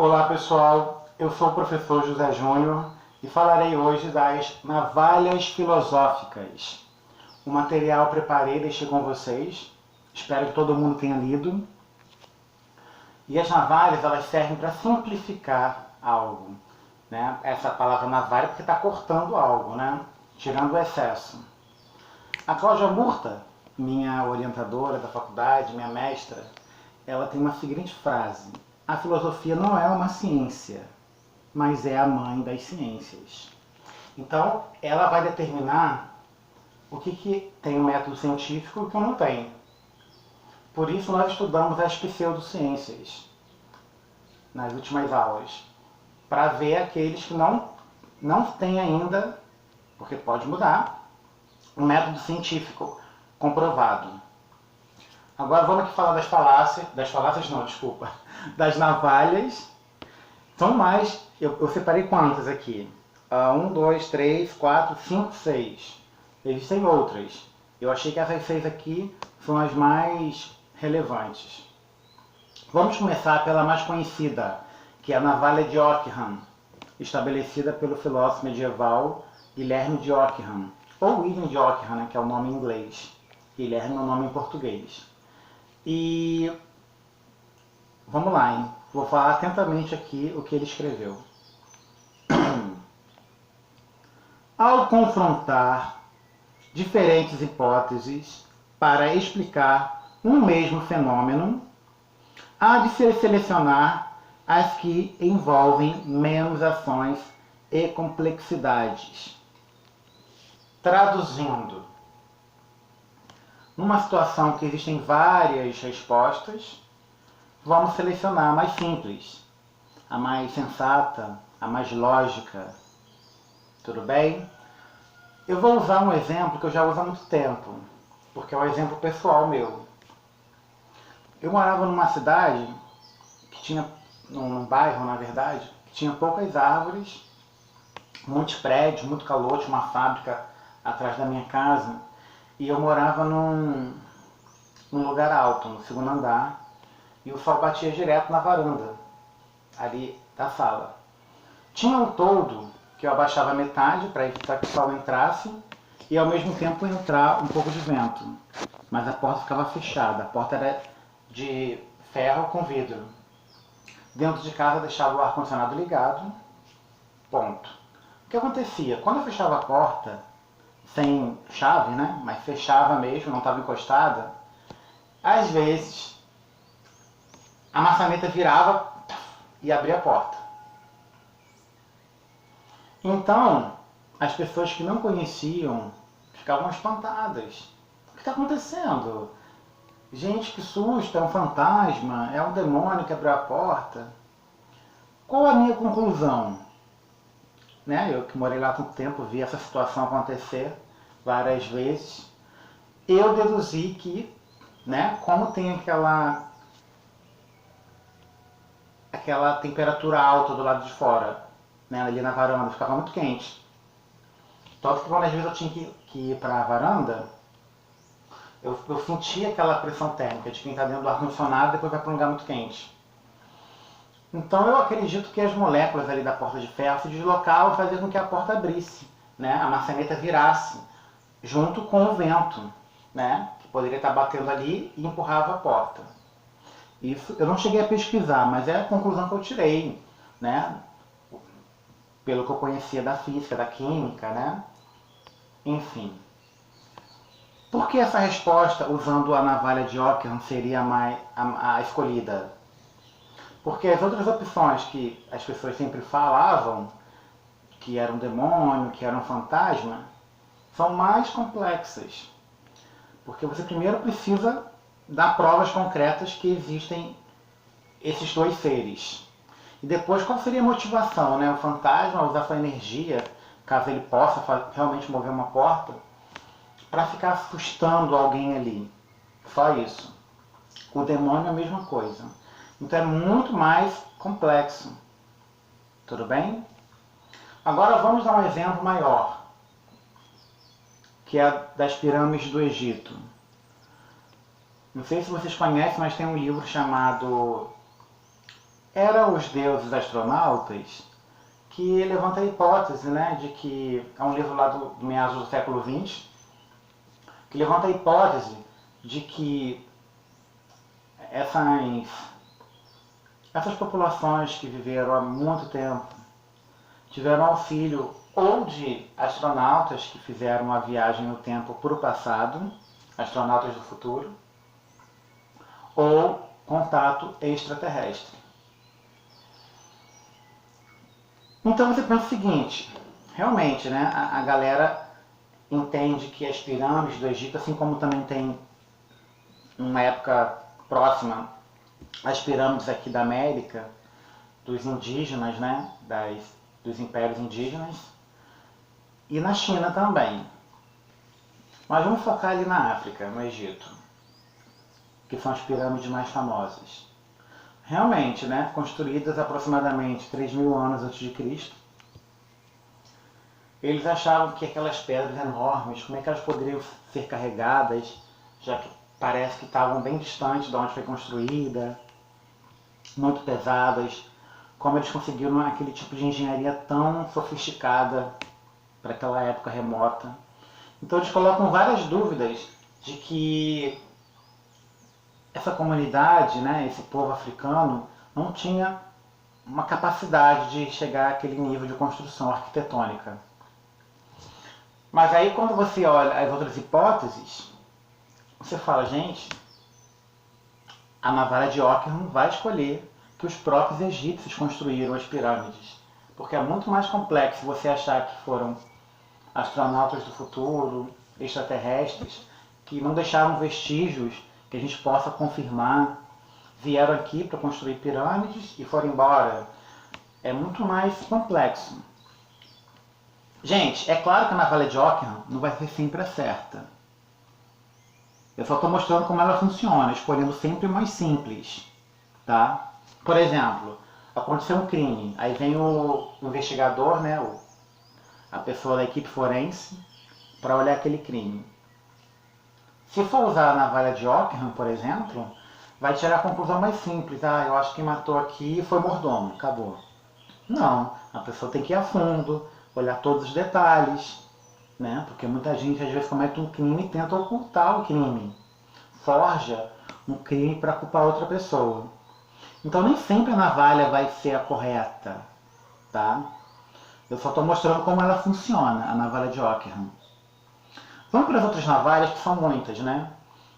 Olá pessoal, eu sou o professor José Júnior e falarei hoje das navalhas filosóficas. O material preparei e deixei com vocês, espero que todo mundo tenha lido. E as navalhas, elas servem para simplificar algo, né? Essa palavra navalha porque está cortando algo, né? Tirando o excesso. A Cláudia Murta, minha orientadora da faculdade, minha mestra, ela tem uma seguinte frase: a filosofia não é uma ciência, mas é a mãe das ciências. Então, ela vai determinar o que tem um método científico e o que não tem. Por isso, nós estudamos as pseudociências nas últimas aulas, para ver aqueles que não têm ainda, porque pode mudar, um método científico comprovado. Agora vamos aqui falar das navalhas. São mais, eu separei quantas aqui? 1, 2, 3, 4, 5, 6. Existem outras. Eu achei que essas 6 aqui são as mais relevantes. Vamos começar pela mais conhecida, que é a navalha de Ockham, estabelecida pelo filósofo medieval Guilherme de Ockham, ou William de Ockham, né, que é o nome em inglês. Guilherme é o nome em português. E vamos lá, hein? Vou falar atentamente aqui o que ele escreveu. Ao confrontar diferentes hipóteses para explicar um mesmo fenômeno, há de se selecionar as que envolvem menos ações e complexidades. Traduzindo, numa situação que existem várias respostas, vamos selecionar a mais simples, a mais sensata, a mais lógica. Tudo bem? Eu vou usar um exemplo que eu já uso há muito tempo, porque é um exemplo pessoal meu. Eu morava numa cidade que tinha, num bairro na verdade, que tinha poucas árvores, muitos prédios, muito calor, tinha uma fábrica atrás da minha casa, e eu morava num lugar alto, no segundo andar, e o sol batia direto na varanda, ali da sala. Tinha um toldo que eu abaixava metade para evitar que o sol entrasse e ao mesmo tempo entrar um pouco de vento. Mas a porta ficava fechada, a porta era de ferro com vidro. Dentro de casa eu deixava o ar-condicionado ligado, ponto. O que acontecia? Quando eu fechava a porta, sem chave, né? Mas fechava mesmo, não estava encostada, às vezes a maçaneta virava e abria a porta. Então, as pessoas que não conheciam ficavam espantadas. O que está acontecendo? Gente, que susto, é um fantasma, é um demônio que abriu a porta. Qual a minha conclusão? Né? Eu que morei lá há muito tempo, vi essa situação acontecer várias vezes. Eu deduzi que, né, como tem aquela temperatura alta do lado de fora, né, ali na varanda, ficava muito quente. Tanto que às vezes eu tinha que ir para a varanda, eu sentia aquela pressão térmica de quem está dentro do ar-condicionado e depois vai para um lugar muito quente. Então eu acredito que as moléculas ali da porta de ferro se deslocavam e faziam com que a porta abrisse, né, a maçaneta virasse, junto com o vento, né, que poderia estar batendo ali e empurrava a porta. Isso eu não cheguei a pesquisar, mas é a conclusão que eu tirei, né, pelo que eu conhecia da física, da química, né? Enfim. Por que essa resposta, usando a navalha de Ockham, seria a escolhida? Porque as outras opções que as pessoas sempre falavam, que era um demônio, que era um fantasma, são mais complexas. Porque você primeiro precisa dar provas concretas que existem esses dois seres. E depois, qual seria a motivação, né? O fantasma usar sua energia, caso ele possa realmente mover uma porta, para ficar assustando alguém ali. Só isso. O demônio é a mesma coisa. Então é muito mais complexo. Tudo bem? Agora vamos dar um exemplo maior, que é das pirâmides do Egito. Não sei se vocês conhecem, mas tem um livro chamado eram os deuses astronautas, que levanta a hipótese, né, de que, é um livro lá do meados do século XX, que levanta a hipótese de que essas populações que viveram há muito tempo tiveram auxílio ou de astronautas que fizeram uma viagem no tempo para o passado, astronautas do futuro, ou contato extraterrestre. Então você pensa o seguinte, realmente, né, a galera entende que as pirâmides do Egito, assim como também tem, numa época próxima, as pirâmides aqui da América, dos indígenas, né, dos impérios indígenas, e na China também. Mas vamos focar ali na África, no Egito, que são as pirâmides mais famosas. Realmente, né, construídas aproximadamente 3.000 anos antes de Cristo, eles achavam que aquelas pedras enormes, como é que elas poderiam ser carregadas, já que parece que estavam bem distantes de onde foi construída, muito pesadas, como eles conseguiram aquele tipo de engenharia tão sofisticada para aquela época remota. Então eles colocam várias dúvidas de que essa comunidade, né, esse povo africano, não tinha uma capacidade de chegar àquele nível de construção arquitetônica. Mas aí quando você olha as outras hipóteses, você fala, gente, a navalha de Ockham vai escolher que os próprios egípcios construíram as pirâmides. Porque é muito mais complexo você achar que foram astronautas do futuro, extraterrestres, que não deixaram vestígios que a gente possa confirmar, vieram aqui para construir pirâmides e foram embora. É muito mais complexo. Gente, é claro que a navalha de Ockham não vai ser sempre a certa. Eu só estou mostrando como ela funciona, escolhendo sempre o mais simples. Tá? Por exemplo, aconteceu um crime, aí vem o investigador, né, a pessoa da equipe forense, para olhar aquele crime. Se for usar a navalha de Ockham, por exemplo, vai tirar a conclusão mais simples. Ah, eu acho que quem matou aqui foi mordomo, acabou. Não, a pessoa tem que ir a fundo, olhar todos os detalhes, né? Porque muita gente às vezes comete um crime e tenta ocultar o crime. Forja um crime para culpar outra pessoa. Então nem sempre a navalha vai ser a correta, tá? Eu só estou mostrando como ela funciona, a navalha de Ockham. Vamos para as outras navalhas, que são muitas, né?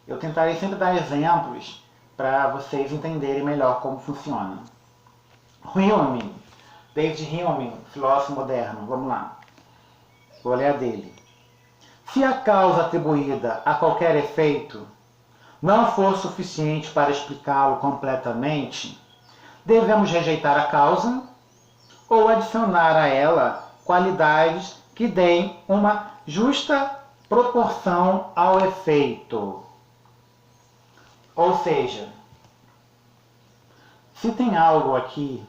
Eu tentarei sempre dar exemplos para vocês entenderem melhor como funciona. Hume, David Hume, filósofo moderno, vamos lá. Vou ler a dele. Se a causa atribuída a qualquer efeito não for suficiente para explicá-lo completamente, devemos rejeitar a causa ou adicionar a ela qualidades que deem uma justa proporção ao efeito. Ou seja, se tem algo aqui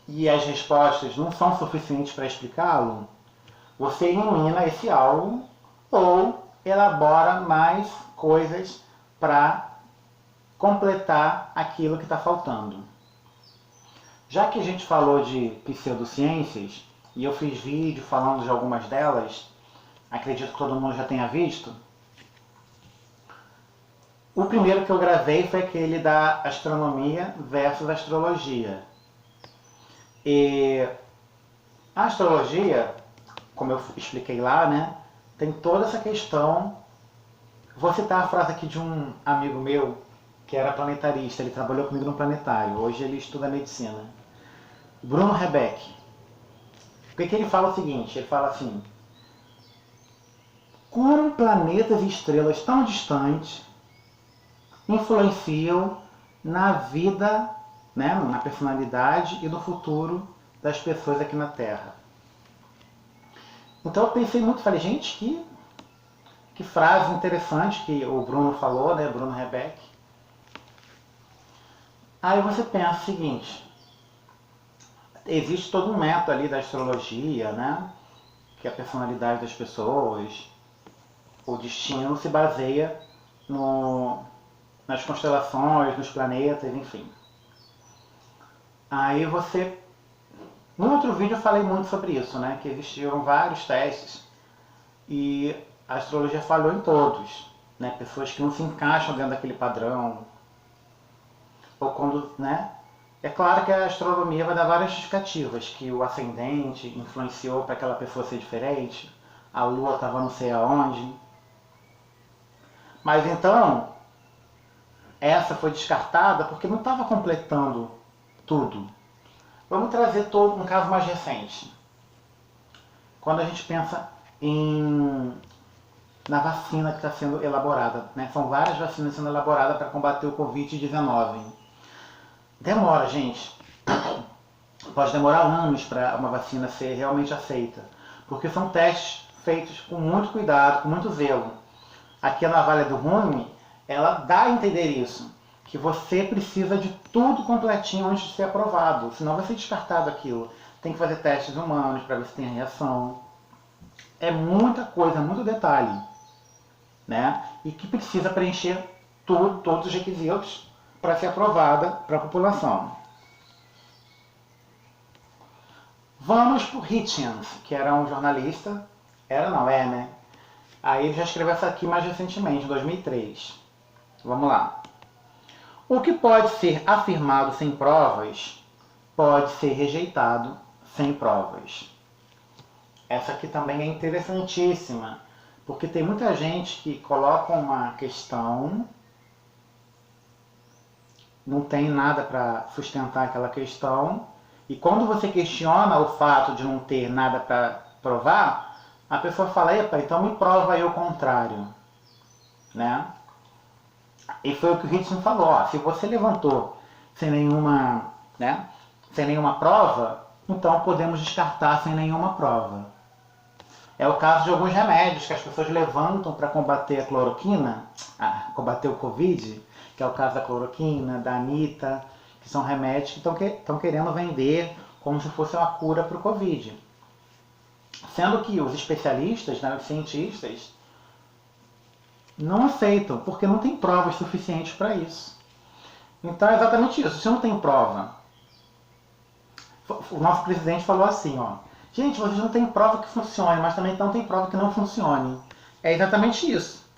e as respostas não são suficientes para explicá-lo, você elimina esse algo ou elabora mais coisas para completar aquilo que está faltando. Já que a gente falou de pseudociências, e eu fiz vídeo falando de algumas delas, acredito que todo mundo já tenha visto, o primeiro que eu gravei foi aquele da astronomia versus astrologia. E a astrologia, como eu expliquei lá, né, tem toda essa questão. Vou citar a frase aqui de um amigo meu que era planetarista, ele trabalhou comigo no planetário, hoje ele estuda medicina. Bruno Rebeck. O que ele fala é o seguinte, ele fala assim: como planetas e estrelas tão distantes influenciam na vida, né, na personalidade e no futuro das pessoas aqui na Terra. Então eu pensei muito, falei, gente, que frase interessante que o Bruno falou, né, Bruno Rebeck. Aí você pensa o seguinte, existe todo um método ali da astrologia, né, que a personalidade das pessoas, o destino se baseia nas constelações, nos planetas, enfim. Aí você... No outro vídeo eu falei muito sobre isso, né? Que existiram vários testes e a astrologia falhou em todos, né? Pessoas que não se encaixam dentro daquele padrão, ou quando, né? É claro que a astronomia vai dar várias justificativas, que o ascendente influenciou para aquela pessoa ser diferente, a lua estava não sei aonde. Mas então, essa foi descartada porque não estava completando tudo. Vamos trazer um caso mais recente. Quando a gente pensa na vacina que está sendo elaborada, né? São várias vacinas sendo elaboradas para combater o Covid-19. Demora, gente. Pode demorar anos para uma vacina ser realmente aceita, porque são testes feitos com muito cuidado, com muito zelo. Aqui a navalha do Rume, ela dá a entender isso, que você precisa de tudo completinho antes de ser aprovado, senão vai ser descartado aquilo. Tem que fazer testes humanos para ver se tem reação. É muita coisa, muito detalhe, né? E que precisa preencher todos os requisitos para ser aprovada para a população. Vamos para o Hitchens, que era um jornalista, né? Aí ele já escreveu essa aqui mais recentemente, em 2003. Vamos lá. O que pode ser afirmado sem provas, pode ser rejeitado sem provas. Essa aqui também é interessantíssima, porque tem muita gente que coloca uma questão, não tem nada para sustentar aquela questão, e quando você questiona o fato de não ter nada para provar, a pessoa fala, epa, então me prova aí o contrário, né? E foi o que o Hitchens falou, ó, se você levantou sem nenhuma, né, sem nenhuma prova, então podemos descartar sem nenhuma prova. É o caso de alguns remédios que as pessoas levantam para combater a cloroquina, combater o Covid, que é o caso da cloroquina, da Anitta, que são remédios que estão querendo vender como se fosse uma cura para o Covid. Sendo que os especialistas, né, os cientistas, não aceitam, porque não tem provas suficientes para isso. Então é exatamente isso, se não tem prova, o nosso presidente falou assim, ó, gente, vocês não têm prova que funcione, mas também não tem prova que não funcione. É exatamente isso.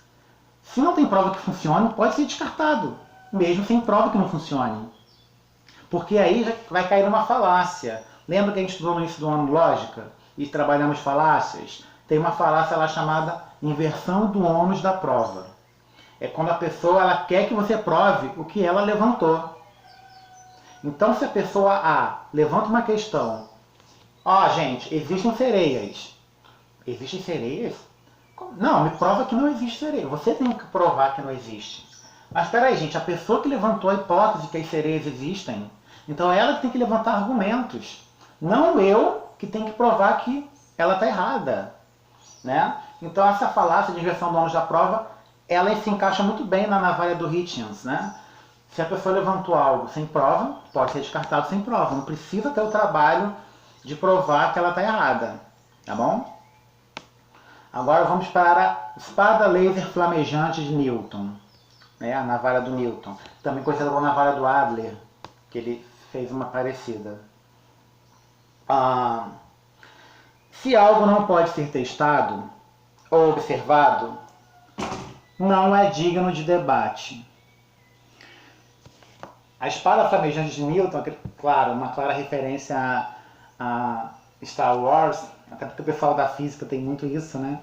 Se não tem prova que funcione, pode ser descartado, mesmo sem prova que não funcione. Porque aí já vai cair numa falácia. Lembra que a gente estudou no início do ano lógica? E trabalhamos falácias? Tem uma falácia lá chamada inversão do ônus da prova. É quando a pessoa ela quer que você prove o que ela levantou. Então se a pessoa A levanta uma questão, ó, gente, existem sereias. Existem sereias? Não, me prova que não existe sereia. Você tem que provar que não existe. Mas espera aí, gente, a pessoa que levantou a hipótese que as sereias existem, então é ela que tem que levantar argumentos. Não eu que tenho que provar que ela está errada, né? Então essa falácia de inversão do ônus da prova, ela se encaixa muito bem na navalha do Hitchens, né? Se a pessoa levantou algo sem prova, pode ser descartado sem prova. Não precisa ter o trabalho de provar que ela está errada, tá bom? Agora vamos para a espada laser flamejante de Newton, né? A navalha do Newton, também conhecida como navalha do Adler, que ele fez uma parecida. Se algo não pode ser testado ou observado, não é digno de debate. A espada flamejante de Newton, claro, uma clara referência a Star Wars, até porque o pessoal da física tem muito isso, né?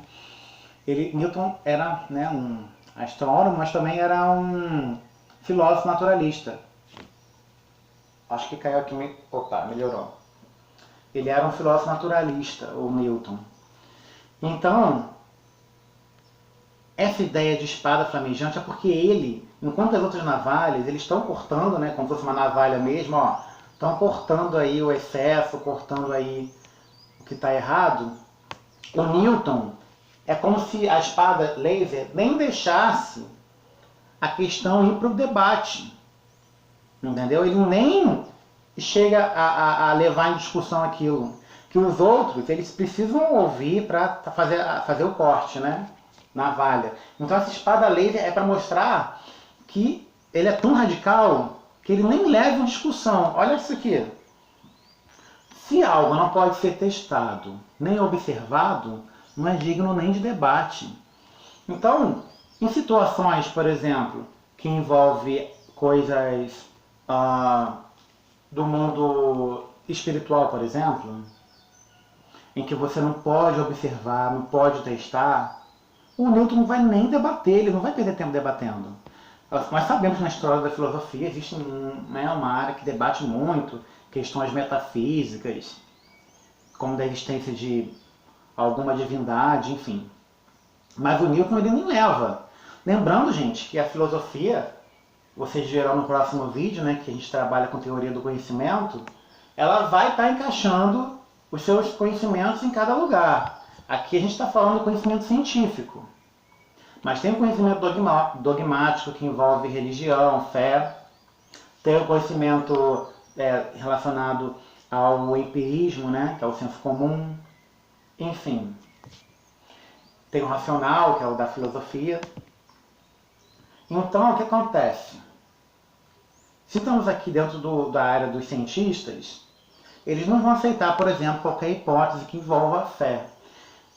Newton era, né, um astrônomo, mas também era um filósofo naturalista. Acho que caiu aqui, opa, melhorou. Ele era um filósofo naturalista, o Newton. Então, essa ideia de espada flamejante é porque ele, enquanto as outras navalhas, eles estão cortando, né, como se fosse uma navalha mesmo, ó, estão cortando aí o excesso, cortando aí o que está errado. O Newton é como se a espada laser nem deixasse a questão ir para o debate. Entendeu? Ele nem chega a levar em discussão aquilo. Que os outros, eles precisam ouvir para fazer o corte, né? Navalha. Então essa espada laser é para mostrar que ele é tão radical que ele nem leva em discussão. Olha isso aqui. Se algo não pode ser testado nem observado, não é digno nem de debate. Então, em situações, por exemplo, que envolve coisas do mundo espiritual, por exemplo, em que você não pode observar, não pode testar, o Newton não vai nem debater, ele não vai perder tempo debatendo. Nós sabemos que na história da filosofia existe uma área que debate muito questões metafísicas, como da existência de alguma divindade, enfim. Mas o Newton ele nem leva. Lembrando, gente, que a filosofia, vocês verão no próximo vídeo, né, que a gente trabalha com teoria do conhecimento, ela vai estar encaixando os seus conhecimentos em cada lugar. Aqui a gente está falando do conhecimento científico. Mas tem o conhecimento dogmático, que envolve religião, fé. Tem o conhecimento relacionado ao empirismo, né, que é o senso comum. Enfim. Tem o racional, que é o da filosofia. Então, o que acontece? Se estamos aqui dentro da área dos cientistas, eles não vão aceitar, por exemplo, qualquer hipótese que envolva a fé.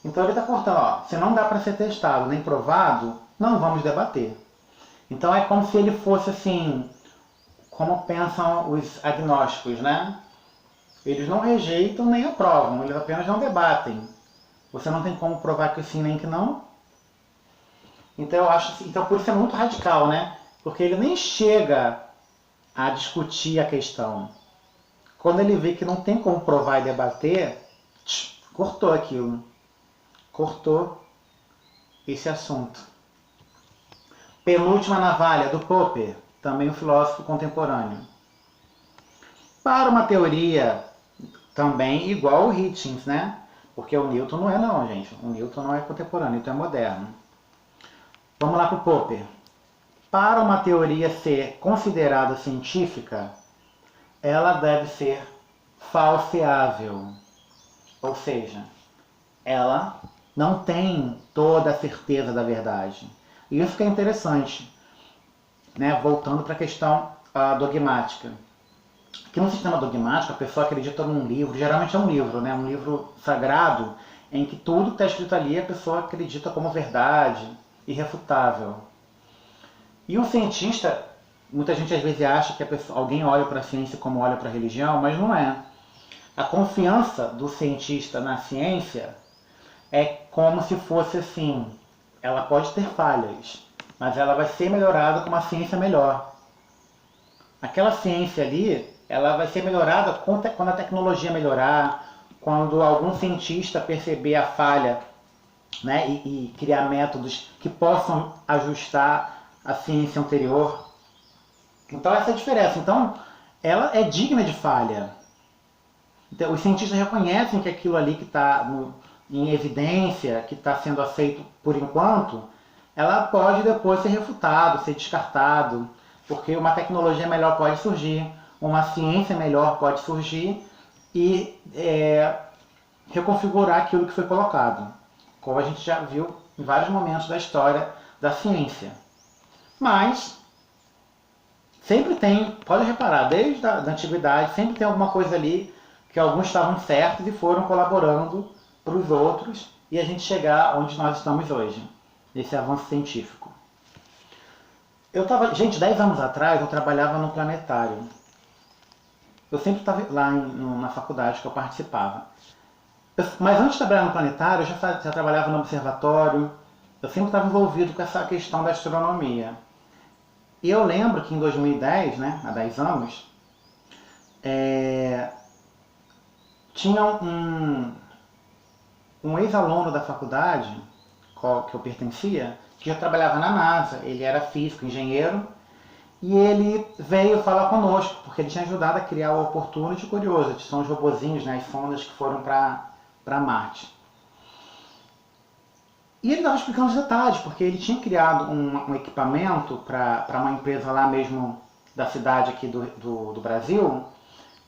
Então ele está cortando, ó, se não dá para ser testado nem provado, não vamos debater. Então é como se ele fosse assim, como pensam os agnósticos, né? Eles não rejeitam nem aprovam, eles apenas não debatem. Você não tem como provar que sim nem que não. Então eu acho assim, então por isso é muito radical, né? Porque ele nem chega a discutir a questão. Quando ele vê que não tem como provar e debater, cortou aquilo. Cortou esse assunto. Penúltima navalha, do Popper, também um filósofo contemporâneo. Para uma teoria também igual o Hitchens, né? Porque o Newton não é não, gente. O Newton não é contemporâneo, o Newton é moderno. Vamos lá para o Popper. Para uma teoria ser considerada científica, ela deve ser falseável. Ou seja, ela não tem toda a certeza da verdade. E isso que é interessante, né? Voltando para a questão dogmática. Aqui no sistema dogmático, a pessoa acredita num livro, geralmente é um livro, né? Um livro sagrado, em que tudo que está escrito ali a pessoa acredita como verdade, irrefutável. E o cientista, muita gente às vezes acha que alguém olha para a ciência como olha para a religião, mas não é. A confiança do cientista na ciência é como se fosse assim, ela pode ter falhas, mas ela vai ser melhorada com uma ciência melhor. Aquela ciência ali, ela vai ser melhorada quando a tecnologia melhorar, quando algum cientista perceber a falha, né, e criar métodos que possam ajustar a ciência anterior. Então essa é a diferença. Então, ela é digna de falha. Então, os cientistas reconhecem que aquilo ali que está em evidência, que está sendo aceito por enquanto, ela pode depois ser refutado, ser descartado, porque uma tecnologia melhor pode surgir, uma ciência melhor pode surgir e reconfigurar aquilo que foi colocado, como a gente já viu em vários momentos da história da ciência. Mas sempre tem, pode reparar, desde a antiguidade, sempre tem alguma coisa ali que alguns estavam certos e foram colaborando para os outros e a gente chegar onde nós estamos hoje, nesse avanço científico. Gente, 10 anos atrás eu trabalhava no planetário. Eu sempre estava lá na faculdade que eu participava. Mas antes de trabalhar no planetário, eu já trabalhava no observatório, eu sempre estava envolvido com essa questão da astronomia. E eu lembro que em 2010, né, há 10 anos, tinha um ex-aluno da faculdade, que eu pertencia, que já trabalhava na NASA, ele era físico, engenheiro, e ele veio falar conosco, porque ele tinha ajudado a criar o Opportunity e Curiosity, são os robozinhos, né, as sondas que foram para Marte. E ele estava explicando os detalhes, porque ele tinha criado um equipamento para uma empresa lá mesmo da cidade aqui do Brasil,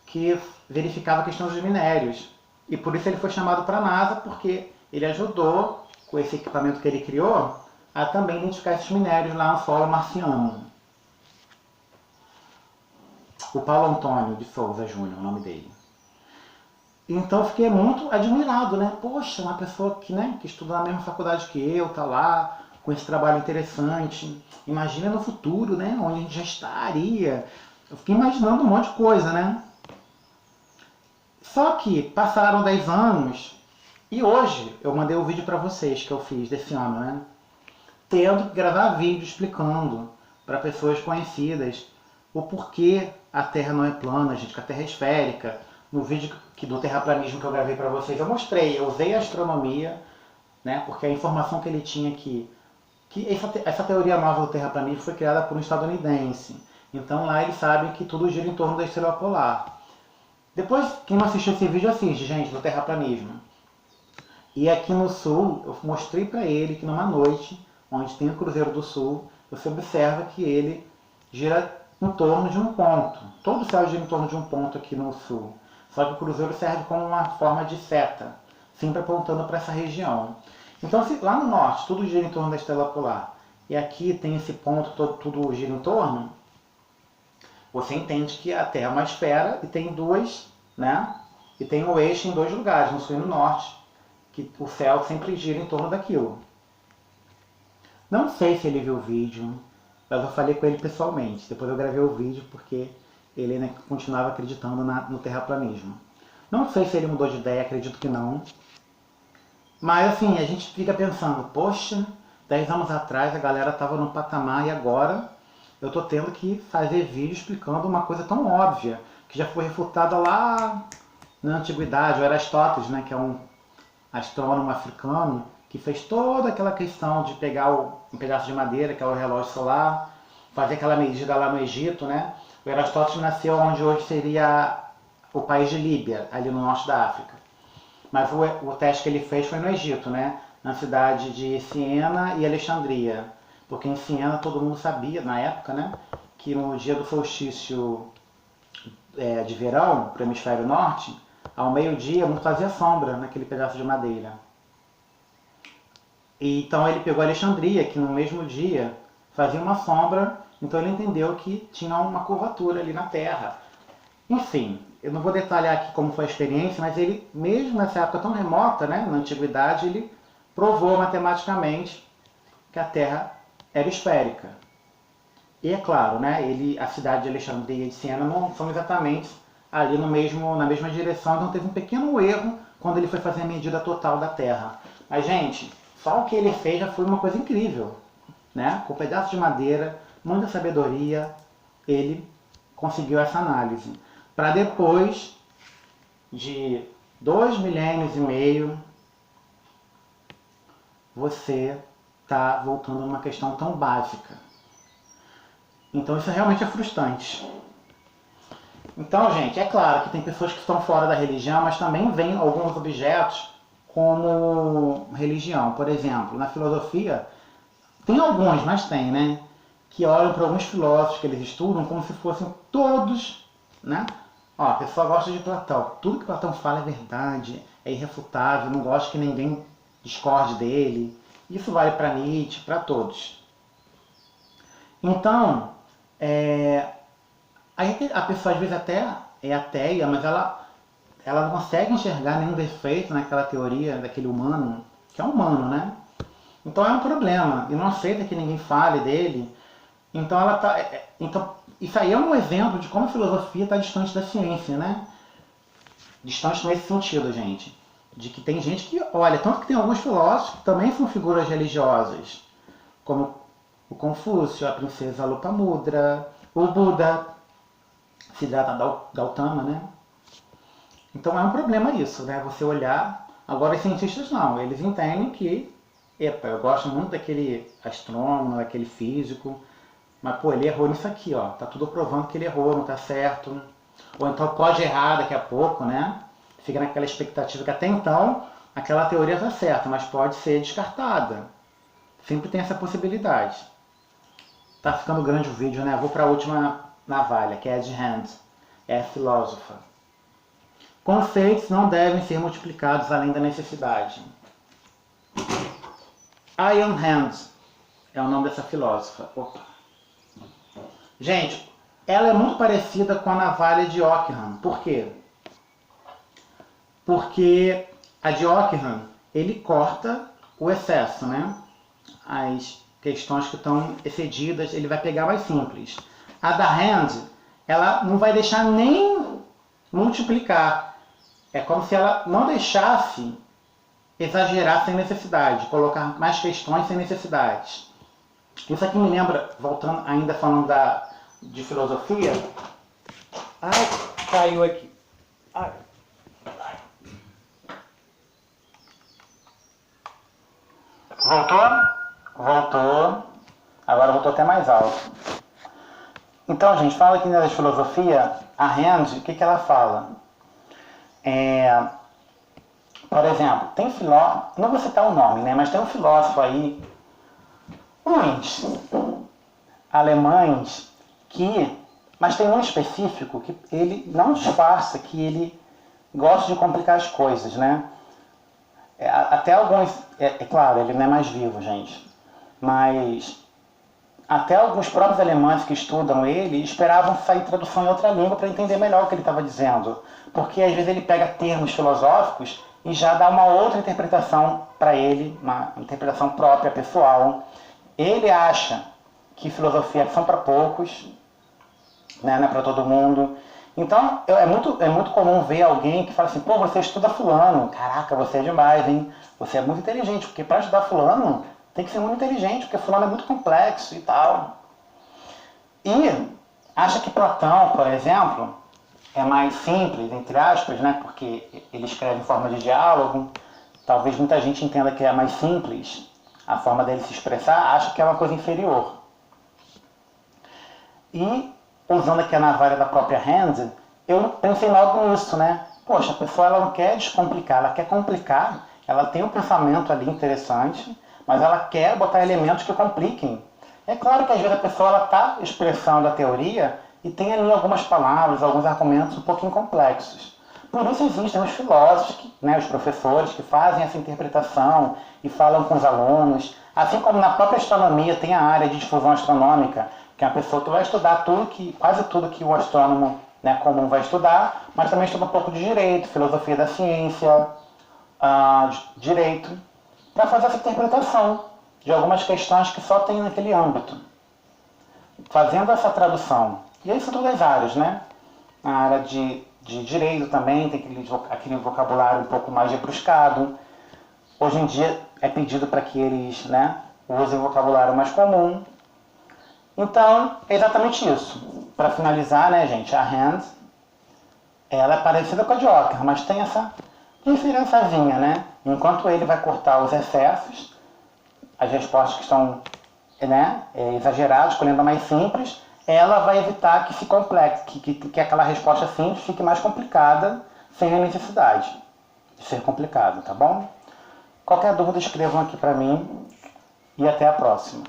que verificava a questão dos minérios. E por isso ele foi chamado para a NASA, porque ele ajudou, com esse equipamento que ele criou, a também identificar esses minérios lá no solo marciano. O Paulo Antônio de Souza Júnior, o nome dele. Então eu fiquei muito admirado, né? Poxa, uma pessoa que, né, que estuda na mesma faculdade que eu, tá lá, com esse trabalho interessante. Imagina no futuro, né? Onde a gente já estaria. Eu fiquei imaginando um monte de coisa, né? Só que passaram 10 anos e hoje eu mandei o vídeo para vocês que eu fiz desse ano, né? Tendo que gravar vídeo explicando para pessoas conhecidas o porquê a Terra não é plana, gente, que a Terra é esférica. No vídeo do terraplanismo que eu gravei para vocês, eu mostrei, eu usei a astronomia, né? Porque a informação que ele tinha que essa teoria nova do terraplanismo foi criada por um estadunidense. Então lá eles sabem que tudo gira em torno da estrela polar. Depois, quem não assistiu esse vídeo, assiste, gente, do terraplanismo. E aqui no sul, eu mostrei para ele que numa noite, onde tem o Cruzeiro do Sul, você observa que ele gira em torno de um ponto. Todo o céu gira em torno de um ponto aqui no sul. Só que o Cruzeiro serve como uma forma de seta, sempre apontando para essa região. Então, se lá no norte tudo gira em torno da estrela polar, e aqui tem esse ponto, tudo gira em torno, você entende que a Terra é uma esfera e tem duas, né? E tem o eixo em dois lugares, no sul e no norte, que o céu sempre gira em torno daquilo. Não sei se ele viu o vídeo, mas eu falei com ele pessoalmente. Depois eu gravei o vídeo porque ele, né, continuava acreditando no terraplanismo. Não sei se ele mudou de ideia, acredito que não. Mas assim, a gente fica pensando, poxa, 10 anos atrás a galera estava no patamar e agora eu estou tendo que fazer vídeo explicando uma coisa tão óbvia, que já foi refutada lá na antiguidade. O Aristóteles, né, que é um astrônomo africano, que fez toda aquela questão de pegar um pedaço de madeira, que é o relógio solar, fazer aquela medida lá no Egito, né? O Aristóteles nasceu onde hoje seria o país de Líbia, ali no norte da África. Mas o teste que ele fez foi no Egito, né? Na cidade de Siena e Alexandria. Porque em Siena todo mundo sabia, na época, né? Que no dia do solstício de verão, para o hemisfério norte, ao meio-dia não fazia sombra naquele pedaço de madeira. E então ele pegou Alexandria, que no mesmo dia fazia uma sombra, então ele entendeu que tinha uma curvatura ali na Terra. Enfim, eu não vou detalhar aqui como foi a experiência, mas ele, mesmo nessa época tão remota, né, na antiguidade, ele provou matematicamente que a Terra era esférica. E é claro, né, a cidade de Alexandria e de Siena não são exatamente ali na mesma direção, então teve um pequeno erro quando ele foi fazer a medida total da Terra. Mas, gente, só o que ele fez já foi uma coisa incrível, né? Com um pedaço de madeira, muita sabedoria, ele conseguiu essa análise. Para depois de 2 milênios e meio, você está voltando a uma questão tão básica. Então isso realmente é frustrante. Então, gente, é claro que tem pessoas que estão fora da religião, mas também vêm alguns objetos como religião. Por exemplo, na filosofia, tem alguns, mas tem, né? Que olham para alguns filósofos que eles estudam como se fossem todos, né? Ó, a pessoa gosta de Platão. Tudo que Platão fala é verdade, é irrefutável, não gosta que ninguém discorde dele. Isso vale para Nietzsche, para todos. Então, a pessoa às vezes até é ateia, mas ela não consegue enxergar nenhum defeito naquela teoria daquele humano, que é humano, né? Então é um problema, e não aceita que ninguém fale dele. Então isso aí é um exemplo de como a filosofia está distante da ciência, né? Distante nesse sentido, gente. De que tem gente que olha, tanto que tem alguns filósofos que também são figuras religiosas, como o Confúcio, a princesa Lopamudra, o Buda, Siddhartha Gautama, né? Então é um problema isso, né? Você olhar. Agora os cientistas não, eles entendem que, epa, eu gosto muito daquele astrônomo, daquele físico, mas pô, ele errou nisso aqui, ó. Tá tudo provando que ele errou, não tá certo. Ou então pode errar daqui a pouco, né? Fica naquela expectativa que até então aquela teoria tá certa, mas pode ser descartada. Sempre tem essa possibilidade. Tá ficando grande o vídeo, né? Vou para a última navalha, que é a de Hand. É a filósofa. Conceitos não devem ser multiplicados além da necessidade. Ayn Rand é o nome dessa filósofa. Opa. Gente, ela é muito parecida com a navalha de Ockham. Por quê? porque a de Ockham, ele corta o excesso, né? As questões que estão excedidas, ele vai pegar mais simples. A da Hand, ela não vai deixar nem multiplicar. É como se ela não deixasse exagerar sem necessidade, colocar mais questões sem necessidade. Isso aqui me lembra, voltando ainda falando de filosofia. Ai, caiu aqui. Ai. Voltou? Voltou. Agora voltou até mais alto. Então, gente, fala aqui na filosofia, a Hand, o que ela fala? Por exemplo, tem filósofo, não vou citar o nome, né, mas tem um filósofo aí, uns alemães, mas tem um específico que ele não disfarça que ele gosta de complicar as coisas, né? Até alguns, claro, ele não é mais vivo, gente, mas até alguns próprios alemães que estudam ele esperavam sair tradução em outra língua para entender melhor o que ele estava dizendo, porque às vezes ele pega termos filosóficos e já dá uma outra interpretação para ele, uma interpretação própria, pessoal. Ele acha que filosofia é só para poucos, né, não é para todo mundo. Então, é muito comum ver alguém que fala assim, pô, você estuda fulano, caraca, você é demais, hein? Você é muito inteligente, porque para estudar fulano tem que ser muito inteligente, porque fulano é muito complexo e tal. E acha que Platão, por exemplo, é mais simples, entre aspas, né? Porque ele escreve em forma de diálogo. Talvez muita gente entenda que é mais simples a forma dele se expressar, acha que é uma coisa inferior. E, usando aqui a navalha da própria Hand, eu pensei logo nisso, né? Poxa, a pessoa ela não quer descomplicar, ela quer complicar, ela tem um pensamento ali interessante, mas ela quer botar elementos que compliquem. É claro que às vezes a pessoa está expressando a teoria e tem ali algumas palavras, alguns argumentos um pouquinho complexos. Por isso existem os filósofos, né, os professores, que fazem essa interpretação e falam com os alunos. Assim como na própria astronomia tem a área de difusão astronômica, que é a pessoa que vai estudar quase tudo que o astrônomo, né, comum vai estudar, mas também estuda um pouco de direito, filosofia da ciência, direito, para fazer essa interpretação de algumas questões que só tem naquele âmbito. Fazendo essa tradução. E aí são todas as áreas, né? A área de direito também tem aquele vocabulário um pouco mais rebruscado. Hoje em dia é pedido para que eles, né, usem o vocabulário mais comum. Então, é exatamente isso. Para finalizar, né, gente, a Hand, ela é parecida com a de Ockham, mas tem essa diferençazinha, né? Enquanto ele vai cortar os excessos, as respostas que estão, né, exageradas, escolhendo a mais simples, ela vai evitar que se complexe, que aquela resposta simples fique mais complicada, sem a necessidade de ser complicado, tá bom? Qualquer dúvida, escrevam aqui para mim e até a próxima.